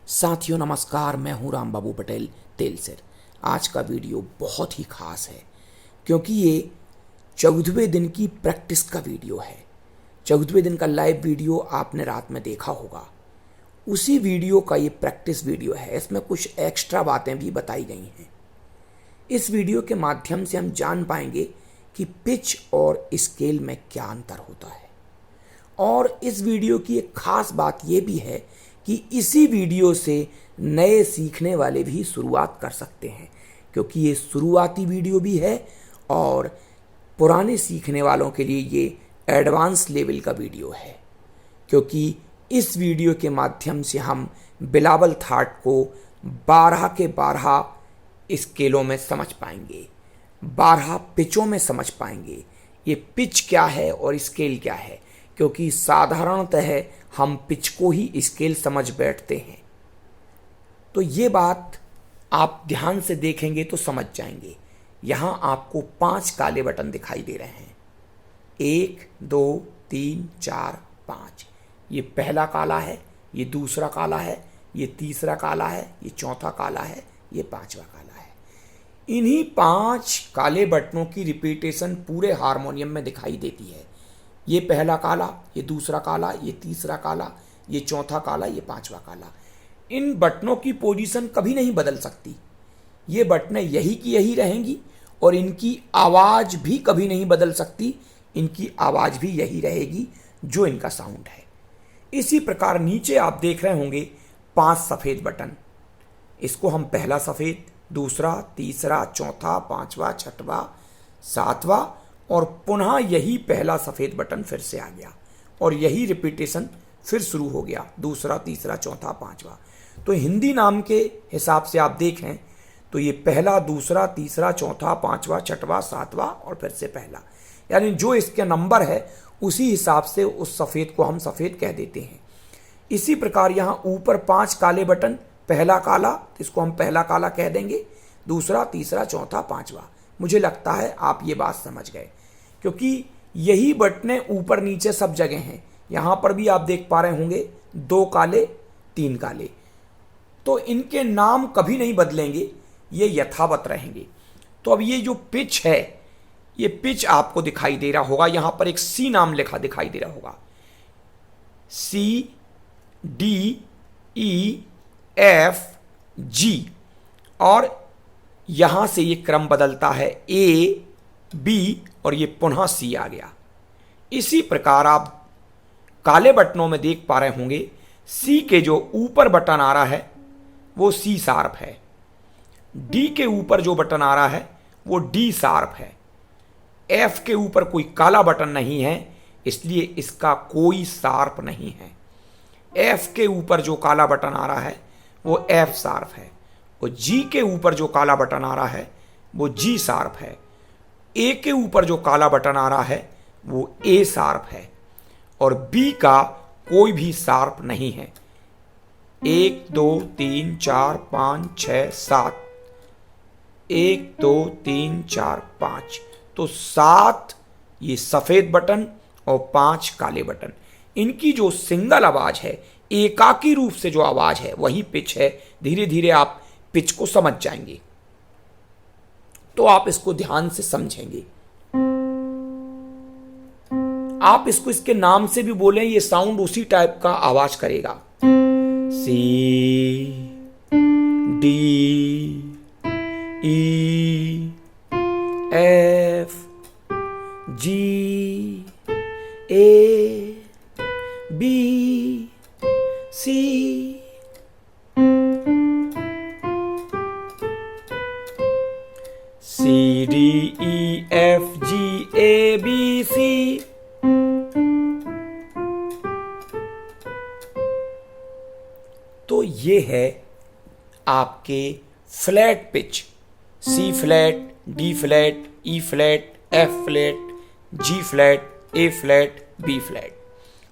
साथियों नमस्कार, मैं हूं राम बाबू पटेल तेलसिर। आज का वीडियो बहुत ही खास है क्योंकि ये 14वें दिन की प्रैक्टिस का वीडियो है। 14वें दिन का लाइव वीडियो आपने रात में देखा होगा, उसी वीडियो का ये प्रैक्टिस वीडियो है। इसमें कुछ एक्स्ट्रा बातें भी बताई गई हैं। इस वीडियो के माध्यम से हम जान पाएंगे कि पिच और स्केल में क्या अंतर होता है। और इस वीडियो की एक खास बात यह भी है कि इसी वीडियो से नए सीखने वाले भी शुरुआत कर सकते हैं, क्योंकि ये शुरुआती वीडियो भी है और पुराने सीखने वालों के लिए ये एडवांस लेवल का वीडियो है। क्योंकि इस वीडियो के माध्यम से हम बिलावल थाट को 12 के 12 स्केलों में समझ पाएंगे, 12 पिचों में समझ पाएंगे। ये पिच क्या है और स्केल क्या है, क्योंकि साधारणतः हम पिच को ही स्केल समझ बैठते हैं। तो ये बात आप ध्यान से देखेंगे तो समझ जाएंगे। यहाँ आपको 5 काले बटन दिखाई दे रहे हैं, 1 2 3 4 5। ये पहला काला है, ये दूसरा काला है, ये तीसरा काला है, ये चौथा काला है, ये 5वां काला है। इन्हीं 5 काले बटनों की रिपीटेशन पूरे हारमोनियम में दिखाई देती है। ये पहला काला, ये दूसरा काला, ये तीसरा काला, ये चौथा काला, ये 5वां काला। इन बटनों की पोजीशन कभी नहीं बदल सकती। ये बटनें यही की यही रहेंगी और इनकी आवाज़ भी कभी नहीं बदल सकती। इनकी आवाज़ भी यही रहेगी जो इनका साउंड है। इसी प्रकार नीचे आप देख रहे होंगे 5 सफ़ेद बटन। इसको हम पहला सफ़ेद, दूसरा, तीसरा, चौथा, 5वां, 6वां, 7वां और पुनः यही पहला सफ़ेद बटन फिर से आ गया और यही रिपीटेशन फिर शुरू हो गया, दूसरा, तीसरा, चौथा, 5वां। तो हिंदी नाम के हिसाब से आप देखें तो ये पहला, दूसरा, तीसरा, चौथा, 5वां, 6वां, 7वां और फिर से पहला, यानी जो इसके नंबर है उसी हिसाब से उस सफ़ेद को हम सफ़ेद कह देते हैं। इसी प्रकार यहाँ ऊपर 5 काले बटन, पहला काला, इसको हम पहला काला कह देंगे, दूसरा, तीसरा, चौथा, 5वां। मुझे लगता है आप ये बात समझ गए, क्योंकि यही बटनें ऊपर नीचे सब जगह हैं। यहाँ पर भी आप देख पा रहे होंगे 2 काले, 3 काले। तो इनके नाम कभी नहीं बदलेंगे, ये यथावत रहेंगे। तो अब ये जो पिच है, ये पिच आपको दिखाई दे रहा होगा। यहाँ पर एक सी नाम लिखा दिखाई दे रहा होगा, C D E F G, और यहाँ से ये क्रम बदलता है, A B और ये पुनः C आ गया। इसी प्रकार आप काले बटनों में देख पा रहे होंगे C के जो ऊपर बटन आ रहा है वो C शार्प है, D के ऊपर जो बटन आ रहा है वो D शार्प है, F के ऊपर कोई काला बटन नहीं है इसलिए इसका कोई शार्प नहीं है, F के ऊपर जो काला बटन आ रहा है वो F शार्प है, और G के ऊपर जो काला बटन आ रहा है वो G शार्प है, A के ऊपर जो काला बटन आ रहा है वो A शार्प है, और B का कोई भी शार्प नहीं है। 1 2 3 4 5 6 7, 1 2 3 4 5, तो 7 ये सफ़ेद बटन और 5 काले बटन। इनकी जो सिंगल आवाज़ है, एकाकी रूप से जो आवाज़ है वही पिच है। धीरे धीरे आप पिच को समझ जाएंगे तो आप इसको ध्यान से समझेंगे। आप इसको इसके नाम से भी बोलें, ये साउंड उसी टाइप का आवाज करेगा। C D E F G A B C C D E F G A B C। तो ये है आपके flat pitch, C flat, D flat, E flat, F flat, G flat, A flat, B flat,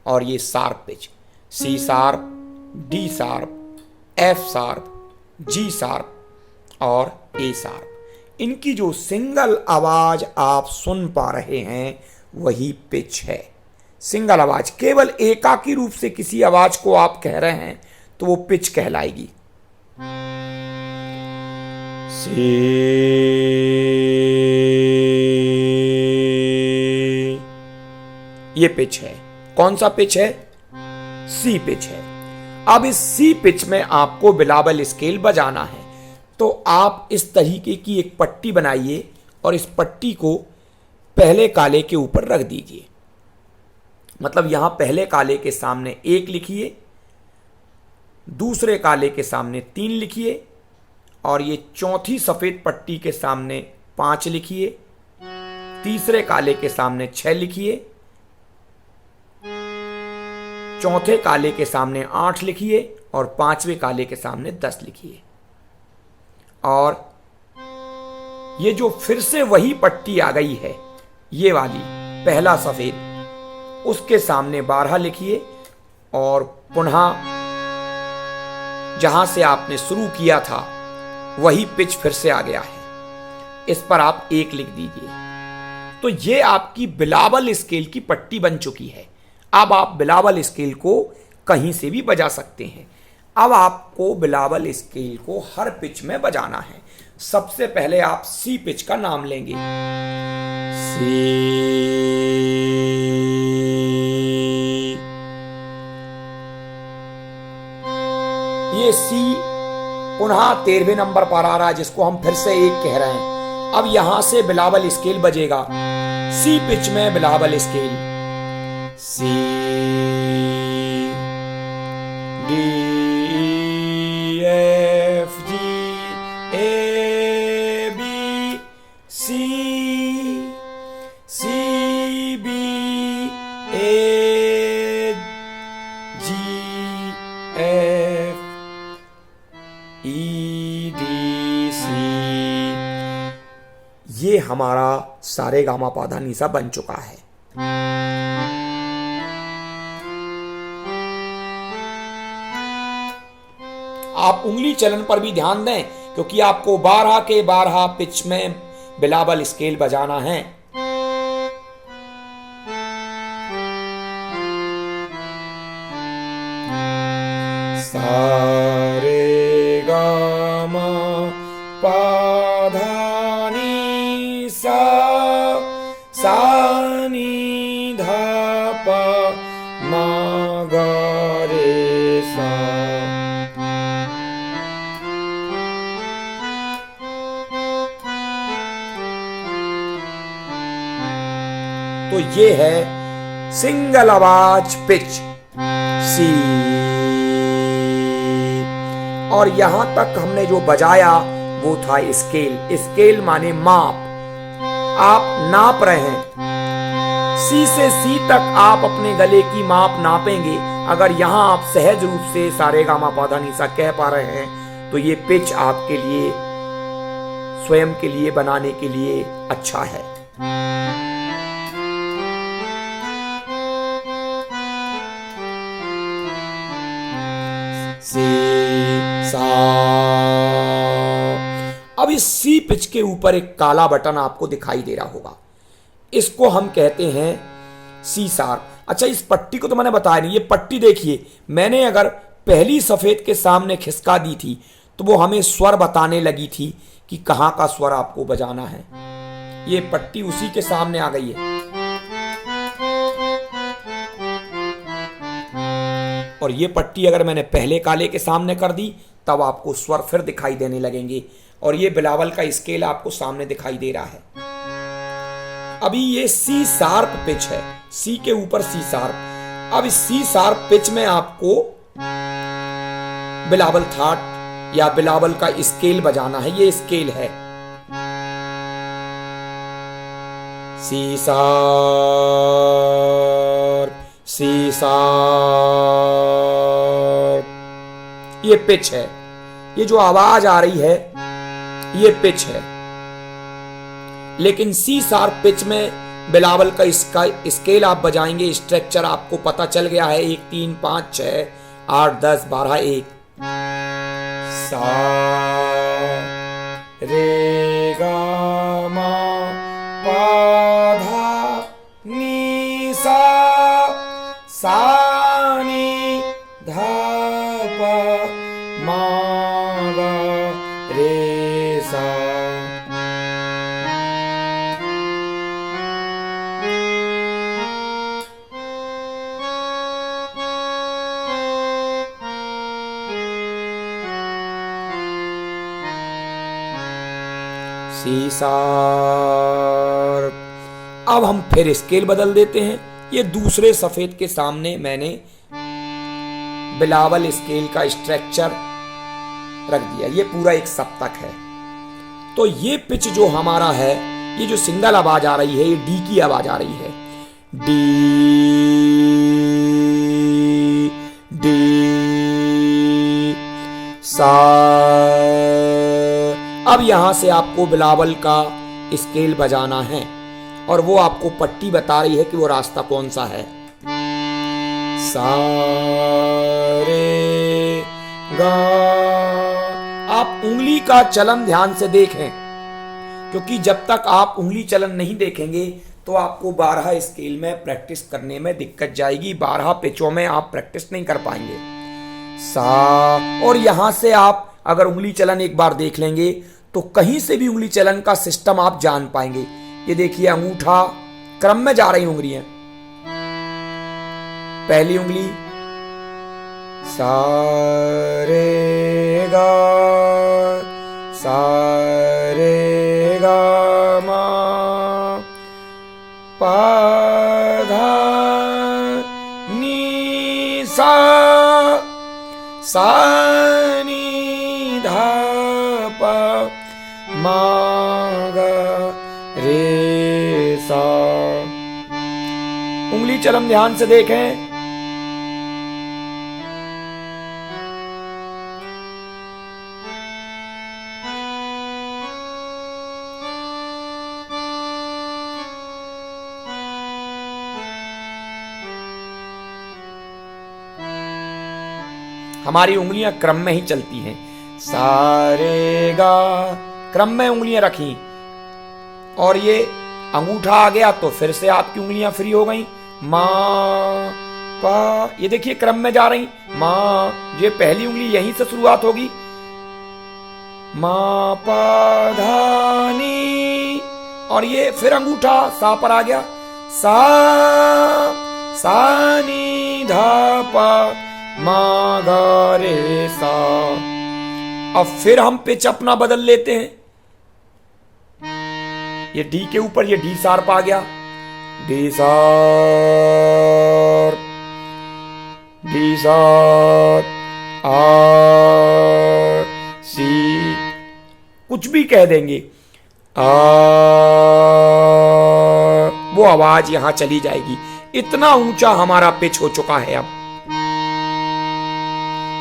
और ये sharp pitch, C sharp, D sharp, F sharp, G sharp और A sharp. इनकी जो single आवाज आप सुन पा रहे हैं वही पिच है। सिंगल आवाज, केवल एकाकी रूप से किसी आवाज को आप कह रहे हैं तो वो पिच कहलाएगी। सी, ये पिच है। कौन सा पिच है? सी पिच है। अब इस सी पिच में आपको बिलावल स्केल बजाना है, तो आप इस तरीके की एक पट्टी बनाइए और इस पट्टी को पहले काले के ऊपर रख दीजिए। मतलब यहां पहले काले के सामने 1 लिखिए, दूसरे काले के सामने 3 लिखिए, और ये चौथी सफेद पट्टी के सामने 5 लिखिए, तीसरे काले के सामने 6 लिखिए, चौथे काले के सामने 8 लिखिए और पांचवें काले के सामने 10 लिखिए। और ये जो फिर से वही पट्टी आ गई है, ये वाली पहला सफेद, उसके सामने 12 लिखिए और पुनः जहां से आपने शुरू किया था वही पिच फिर से आ गया है, इस पर आप 1 लिख दीजिए। तो ये आपकी बिलावल स्केल की पट्टी बन चुकी है। अब आप बिलावल स्केल को कहीं से भी बजा सकते हैं। अब आपको बिलावल स्केल को हर पिच में बजाना है। सबसे पहले आप सी पिच का नाम लेंगे। सी, ये सी पुनः 13वें नंबर पर आ रहा है, जिसको हम फिर से 1 कह रहे हैं। अब यहां से बिलावल स्केल बजेगा। सी पिच में Bilawal scale C, D, F, G, A, B, C, C, B, A, G, F, E, D, C. ये हमारा सारेगामा पाधा निसा बन चुका है। आप उंगली चलन पर भी ध्यान दें, क्योंकि आपको 12 के 12 पिच में बिलावल स्केल बजाना है। सा रे गा मा पा धा नी सा, सा नी धा पा मा गा रे सा। तो ये है सिंगल आवाज पिच सी। और यहां तक हमने जो बजाया वो था स्केल। स्केल माने माप, आप नाप रहे हैं। सी से सी तक आप अपने गले की माप नापेंगे। अगर यहां आप सहज रूप से सारेगामा पाधा निसा कह पा रहे हैं, तो ये पिच आपके लिए, स्वयं के लिए बनाने के लिए अच्छा है। सी, सा। अब इस सी पिच के ऊपर एक काला बटन आपको दिखाई दे रहा होगा, इसको हम कहते हैं सी शार्प। अच्छा, इस पट्टी को तो मैंने बताया नहीं। ये पट्टी देखिए, मैंने अगर पहली सफेद के सामने खिसका दी थी तो वो हमें स्वर बताने लगी थी कि कहां का स्वर आपको बजाना है। ये पट्टी उसी के सामने आ गई है। और ये पट्टी अगर मैंने पहले काले के सामने कर दी, तब आपको स्वर फिर दिखाई देने लगेंगे। और ये बिलावल का स्केल आपको सामने दिखाई दे रहा है। अभी ये सी शार्प पिच है, सी के ऊपर सी शार्प। अब इस सी शार्प पिच में आपको बिलावल थाट या बिलावल का स्केल बजाना है। ये स्केल है सी शार्प, सी शार्प। ये पिच है। ये जो आवाज आ रही है ये पिच है। लेकिन सी शार्प पिच में बिलावल का इसका स्केल आप बजाएंगे, स्ट्रक्चर आपको पता चल गया है। 1 3 5 6 8 10 12 1। सा रे गा मा पा धा नी सा, सा नी धा पा मा गा रे सा। C sharp. अब हम फिर स्केल बदल देते हैं। ये दूसरे सफेद के सामने मैंने बिलावल स्केल का स्ट्रक्चर रख दिया। ये पूरा एक सप्तक है। तो ये पिच जो हमारा है, ये जो सिंगल आवाज आ रही है, ये डी की आवाज आ रही है। डी डी सा। अब यहां से आपको बिलावल का स्केल बजाना है और वो आपको पट्टी बता रही है कि वो रास्ता कौन सा है। सा रे गा। आप उंगली का चलन ध्यान से देखें, क्योंकि जब तक आप उंगली चलन नहीं देखेंगे तो आपको 12 स्केल में प्रैक्टिस करने में दिक्कत जाएगी। 12 पिचों में आप प्रैक्टिस नहीं कर पाएंगे। सा। और यहां से आप अगर उंगली चलन एक बार देख लेंगे तो कहीं से भी उंगली चलन का सिस्टम आप जान पाएंगे। ये देखिए, अंगूठा क्रम में जा रही उंगलियां। पहली उंगली सा रे गा, सा रे गा मा, पा धा नी सा, सा नी धा पा मा गा रे सा। उंगली चलन ध्यान से देखें। हमारी उंगलियां क्रम में ही चलती हैं। सारे गा क्रम में उंगलियां रखी और ये अंगूठा आ गया तो फिर से आपकी उंगलियां फ्री हो गई। मा पा, ये देखिए क्रम में जा रही। मा, ये पहली उंगली यहीं से शुरुआत होगी। मा पा धा नी, और ये फिर अंगूठा सा पर आ गया। सा सा नी धा पा मा गा रे सा। अब फिर हम पिच अपना बदल लेते हैं। ये डी के ऊपर ये डी शार्प आ गया। डी शार्प, डी शार्प, आ सी, कुछ भी कह देंगे। आ, वो आवाज यहां चली जाएगी। इतना ऊंचा हमारा पिच हो चुका है अब।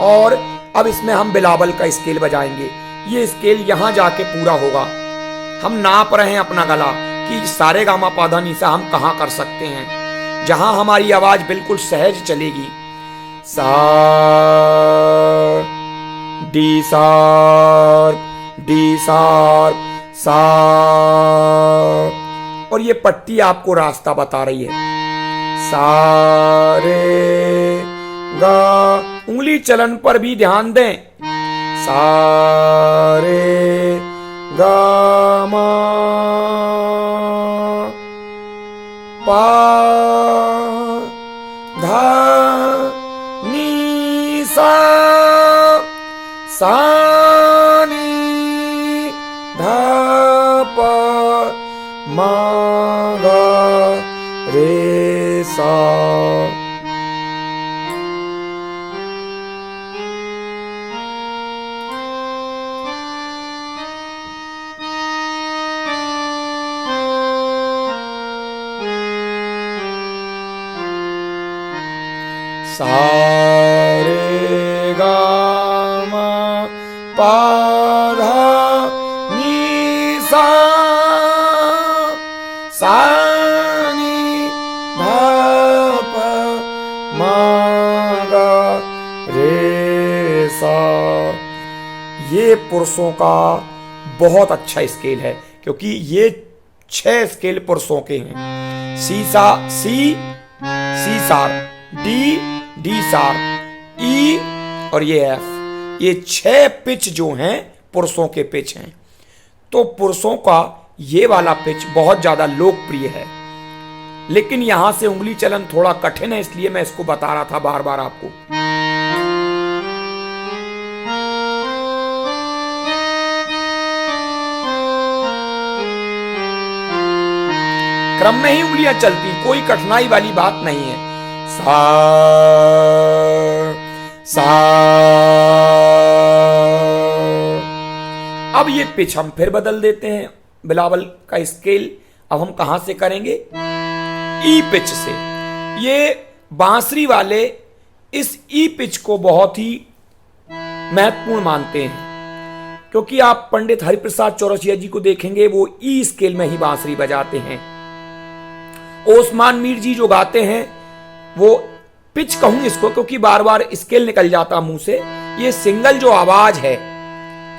और अब इसमें हम बिलावल का स्केल बजाएंगे। ये स्केल यहां जाके पूरा होगा। हम नाप रहे हैं अपना गला कि सारे गामा पाधा नीसा हम कहां कर सकते हैं, जहां हमारी आवाज बिल्कुल सहज चलेगी। सा डी शार्प, डी शार्प, सा। और ये पट्टी आपको रास्ता बता रही है। सा रे गा, उंगली चलन पर भी ध्यान दें। सा रे गा मा, पा धा नी सा, सा नी धा पा मा गा रे सा। सा रे गा मा पा धा नी सा, सा नी धा पा मा गा रे सा। ये पुरुषों का बहुत अच्छा स्केल है, क्योंकि ये 6 स्केल पुरुषों के हैं। सी सा, C C sharp, D D sharp, E और ये एफ। ये 6 पिच जो हैं पुरुषों के पिच हैं। तो पुरुषों का ये वाला पिच बहुत ज्यादा लोकप्रिय है, लेकिन यहां से उंगली चलन थोड़ा कठिन है, इसलिए मैं इसको बता रहा था बार बार आपको। क्रम में ही उंगलियां चलती, कोई कठिनाई वाली बात नहीं है। सा सा। अब ये पिच हम फिर बदल देते हैं, बिलावल का स्केल अब हम कहां से करेंगे? ई पिच से। ये बांसुरी वाले इस ई पिच को बहुत ही महत्वपूर्ण मानते हैं, क्योंकि आप पंडित हरिप्रसाद चौरसिया जी को देखेंगे, वो ई स्केल में ही बांसुरी बजाते हैं। ओस्मान मीर जी जो गाते हैं, वो पिच कहूं इसको क्योंकि बार बार स्केल निकल जाता मुंह से, ये सिंगल जो आवाज है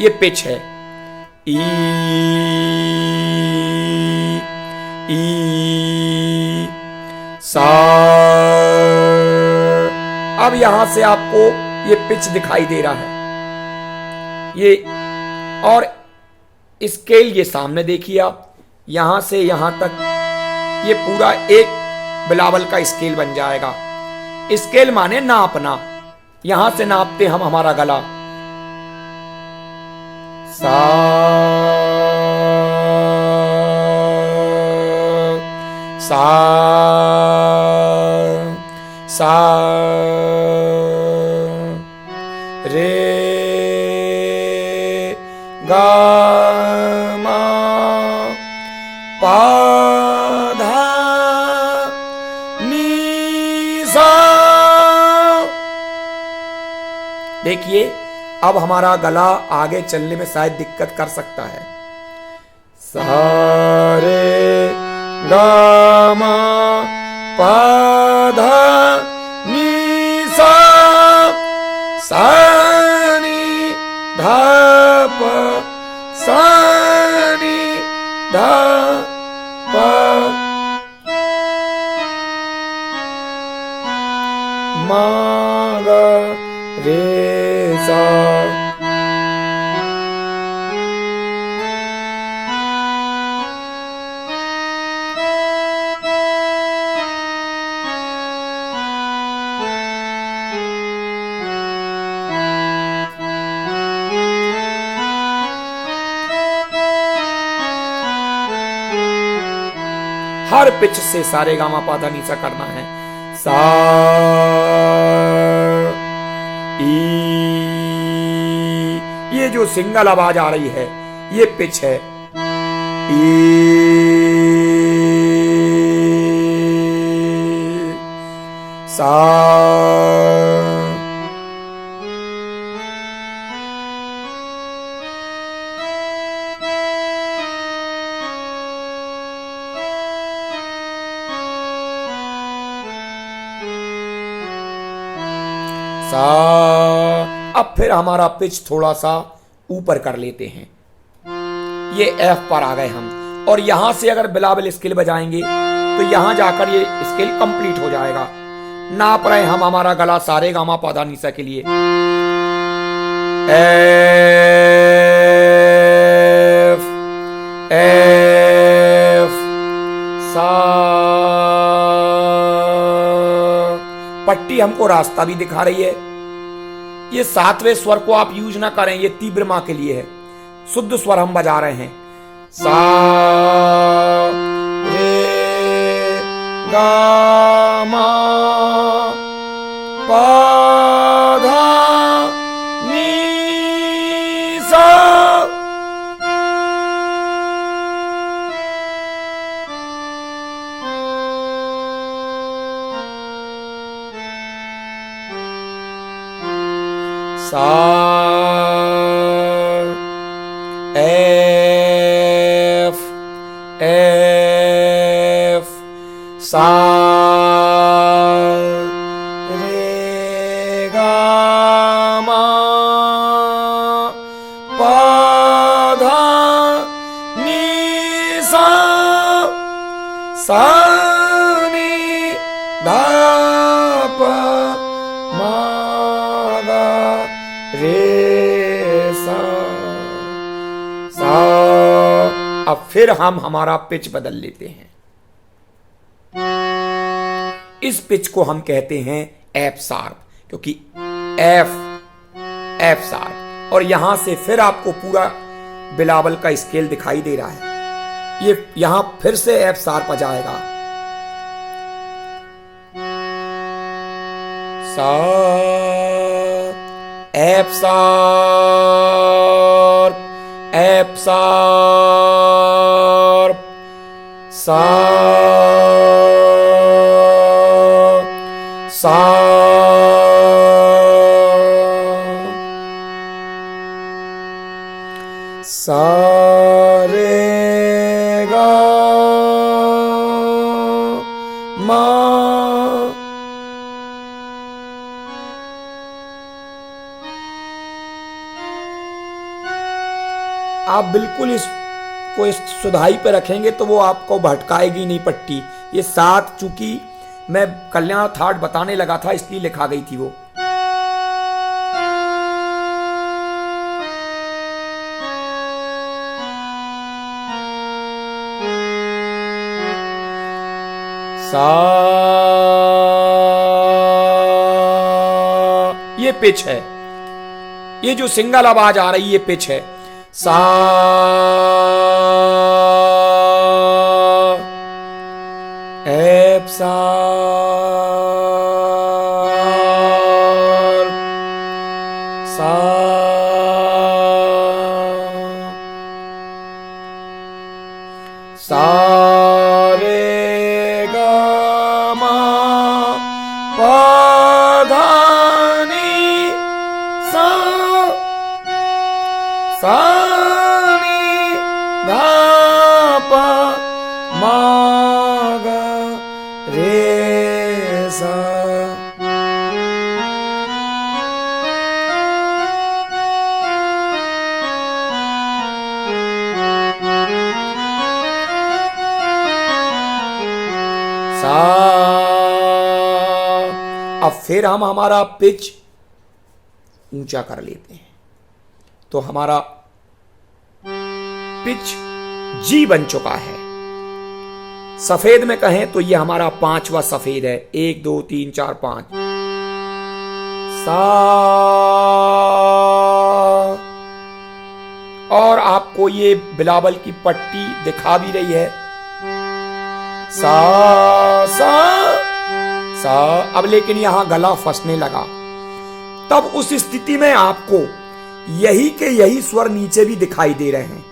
ये पिच है। ई सा। अब यहां से आपको ये पिच दिखाई दे रहा है, ये और स्केल ये सामने देखिए आप, यहां से यहां तक ये पूरा एक बिलावल का स्केल बन जाएगा। स्केल माने नापना, यहां से नापते हम हमारा गला। सा सा सा रे गा मा पा धा नी सा। देखिए अब हमारा गला आगे चलने में शायद दिक्कत कर सकता है। सा रे गा मा पा धा नी सा सा नी धा प सा नी धा प मा गा रे सा। हर पिच से सारे गामा पाधा नीचा करना है। सा ई, ये जो सिंगल आवाज आ रही है ये पिच है। ई सा सा। अब फिर हमारा पिच थोड़ा सा ऊपर कर लेते हैं, ये एफ पर आ गए हम, और यहां से अगर बिलावल स्केल बजाएंगे तो यहां जाकर ये स्केल कंप्लीट हो जाएगा। नाप रहे हम हमारा गला सारे गामा पाधा नीसा के लिए। एफ एफ सा। पट्टी हमको रास्ता भी दिखा रही है। ये 7वें स्वर को आप यूज ना करें, ये तीव्र मां के लिए है। शुद्ध स्वर हम बजा रहे हैं। सा रे गा मा पा धा नी सा। सा एफ एफ सा रे गा मा पा धा नी सा सा नी धा प मा गा रे अब फिर हम हमारा पिच बदल लेते हैं। इस पिच को हम कहते हैं एफ शार्प, क्योंकि एफ शार्प। और यहां से फिर आपको पूरा बिलावल का स्केल दिखाई दे रहा है। ये यहां फिर से एफ शार्प आ जाएगा। सा, एफ शार्प, एफ शार्प, सा, सा, सा रे गा मा। आप बिल्कुल इसको इस सुधाई पे रखेंगे तो वो आपको भटकाएगी नहीं पट्टी। ये सात, चूंकि मैं कल्याण थाट बताने लगा था इसलिए लिखा गई थी वो। सा, ये पिच है। ये जो सिंगल आवाज आ रही है पिच है। सा, एफ शार्प, सा, सा रे गा मा पा धा नी सा, सा नी धा पा मा गा रे सा। सा, अब फिर हम हमारा पिच ऊंचा कर लेते हैं तो हमारा पिच जी बन चुका है। सफेद में कहें तो ये हमारा पांचवा सफेद है। 1 2 3 4 5। सा, और आपको ये बिलावल की पट्टी दिखा भी रही है। सा, सा, सा। अब लेकिन यहां गला फंसने लगा। तब उस स्थिति में आपको यही के यही स्वर नीचे भी दिखाई दे रहे हैं।